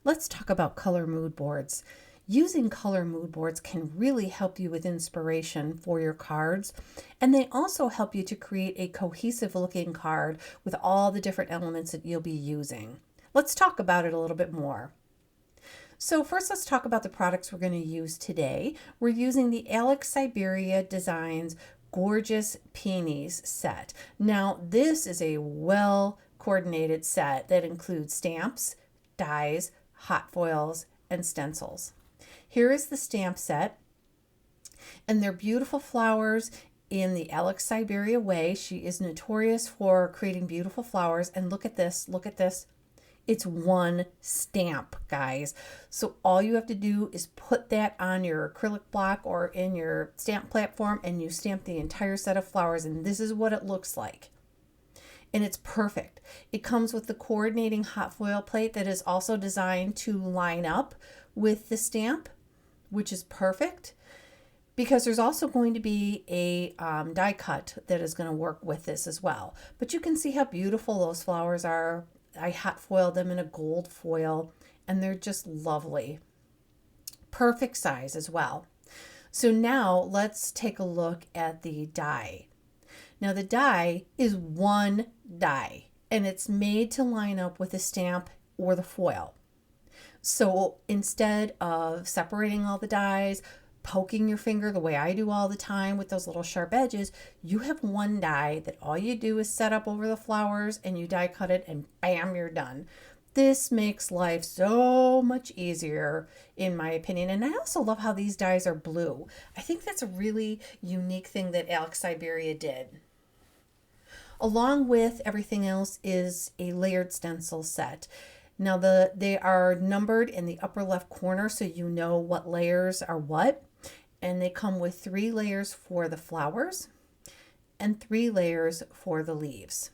Let's talk about color mood boards. Using color mood boards can really help you with inspiration for your cards, and they also help you to create a cohesive looking card with all the different elements that you'll be using. Let's talk about it a little bit more. So first, let's talk about the products we're going to use today. We're using the Alex Siberia Designs Gorgeous Peonies set. Now, this is a well coordinated set that includes stamps, dies, hot foils, and stencils. Here is the stamp set, and they're beautiful flowers in the Alex Siberia way. She is notorious for creating beautiful flowers, and look at this, look at this. It's one stamp, guys. So all you have to do is put that on your acrylic block or in your stamp platform, and you stamp the entire set of flowers, and this is what it looks like. And it's perfect. It comes with the coordinating hot foil plate that is also designed to line up with the stamp, which is perfect because there's also going to be a die cut that is going to work with this as well. But you can see how beautiful those flowers are. I hot foiled them in a gold foil, and they're just lovely. Perfect size as well. So now let's take a look at the die. Now the die is one die, and it's made to line up with the stamp or the foil. So instead of separating all the dies, poking your finger the way I do all the time with those little sharp edges, you have one die that all you do is set up over the flowers and you die cut it and bam, you're done. This makes life so much easier in my opinion. And I also love how these dies are blue. I think that's a really unique thing that Alex Siberia did. Along with everything else is a layered stencil set. Now they are numbered in the upper left corner so you know what layers are what. And they come with 3 layers for the flowers and 3 layers for the leaves.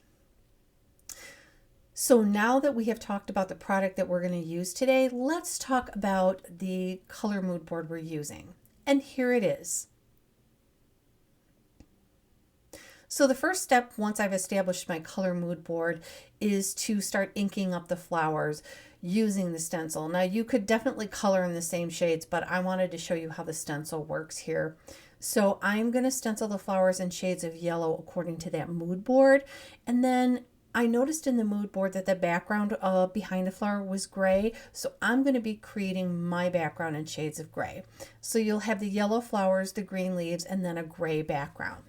So now that we have talked about the product that we're going to use today, let's talk about the color mood board we're using. And here it is. So the first step, once I've established my color mood board, is to start inking up the flowers using the stencil. Now you could definitely color in the same shades, but I wanted to show you how the stencil works here. So I'm going to stencil the flowers in shades of yellow according to that mood board. And then I noticed in the mood board that the background behind the flower was gray. So I'm going to be creating my background in shades of gray. So you'll have the yellow flowers, the green leaves, and then a gray background.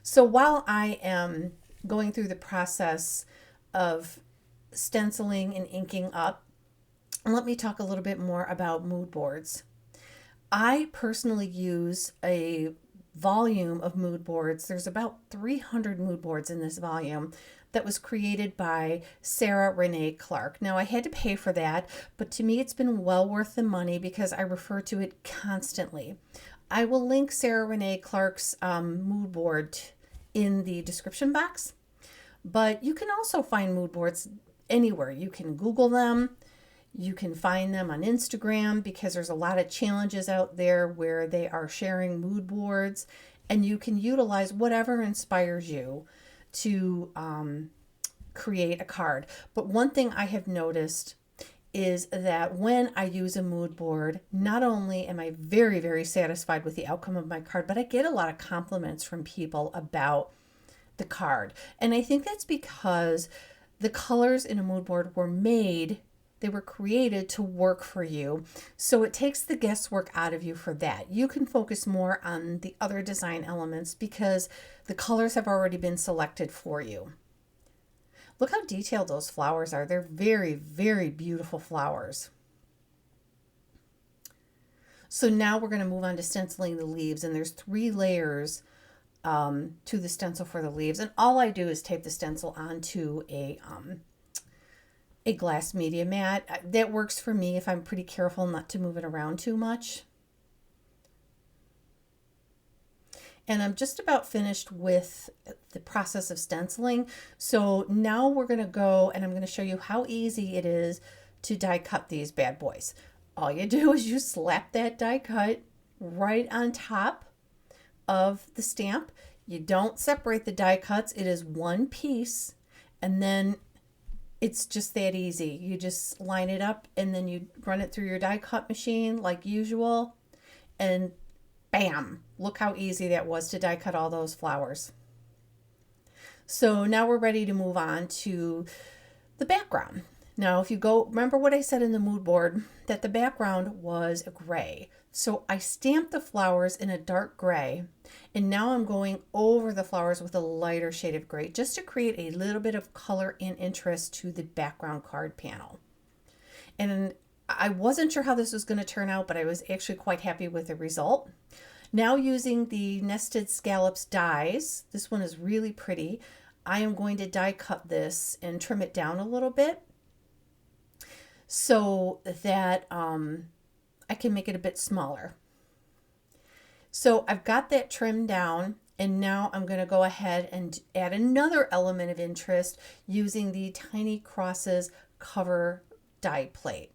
So while I am going through the process of stenciling and inking up, let me talk a little bit more about mood boards. I personally use a volume of mood boards. There's about 300 mood boards in this volume that was created by Sarah Renee Clark. Now I had to pay for that, but to me it's been well worth the money because I refer to it constantly. I will link Sarah Renee Clark's mood board in the description box, but you can also find mood boards anywhere. You can Google them. You can find them on Instagram because there's a lot of challenges out there where they are sharing mood boards, and you can utilize whatever inspires you to create a card. But one thing I have noticed is that when I use a mood board, not only am I very, very satisfied with the outcome of my card, but I get a lot of compliments from people about the card. And I think that's because the colors in a mood board were made, they were created to work for you. So it takes the guesswork out of you for that. You can focus more on the other design elements because the colors have already been selected for you. Look how detailed those flowers are. They're very, very beautiful flowers. So now we're going to move on to stenciling the leaves, and there's 3 layers to the stencil for the leaves. And all I do is tape the stencil onto a glass media mat. That works for me if I'm pretty careful not to move it around too much. And I'm just about finished with the process of stenciling. So now we're going to go and I'm going to show you how easy it is to die cut these bad boys. All you do is you slap that die cut right on top of the stamp. You don't separate the die cuts. It is one piece. And then It's just that easy. You just line it up and then you run it through your die cut machine like usual, and bam, look how easy that was to die cut all those flowers. So now we're ready to move on to the background. Now, if you go, remember what I said in the mood board, that the background was gray. So I stamped the flowers in a dark gray, and now I'm going over the flowers with a lighter shade of gray just to create a little bit of color and interest to the background card panel. And I wasn't sure how this was going to turn out, but I was actually quite happy with the result. Now, using the nested scallops dies, this one is really pretty. I am going to die cut this and trim it down a little bit so that I can make it a bit smaller. So I've got that trimmed down, and now I'm going to go ahead and add another element of interest using the Tiny Crosses cover die plate.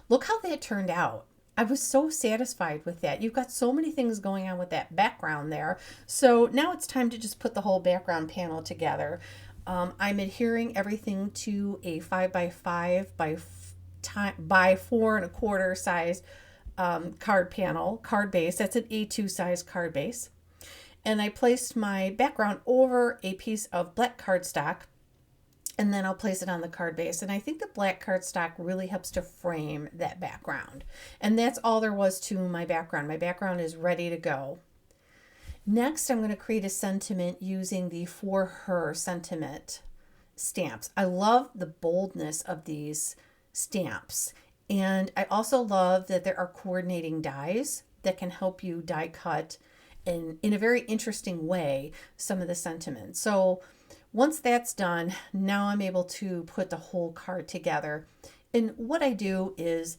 Look how that turned out. I was so satisfied with that. You've got so many things going on with that background there. So now it's time to just put the whole background panel together. I'm adhering everything to a 5x5 by 4 1/4 size card base. That's an A2 size card base. And I placed my background over a piece of black cardstock, and then I'll place it on the card base. And I think the black cardstock really helps to frame that background. And that's all there was to my background. My background is ready to go. Next, I'm going to create a sentiment using the For Her sentiment stamps. I love the boldness of these stamps. And I also love that there are coordinating dies that can help you die cut in a very interesting way some of the sentiments. So once that's done, now I'm able to put the whole card together. And what I do is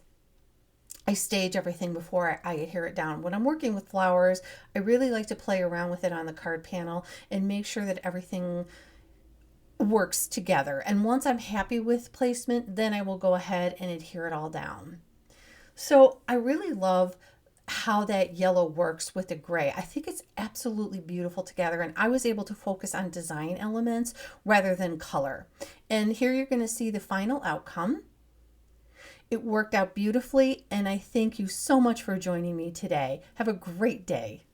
I stage everything before I adhere it down. When I'm working with flowers, I really like to play around with it on the card panel and make sure that everything works together. And once I'm happy with placement, then I will go ahead and adhere it all down. So I really love how that yellow works with the gray. I think it's absolutely beautiful together, and I was able to focus on design elements rather than color. And here you're going to see the final outcome. It worked out beautifully, and I thank you so much for joining me today. Have a great day.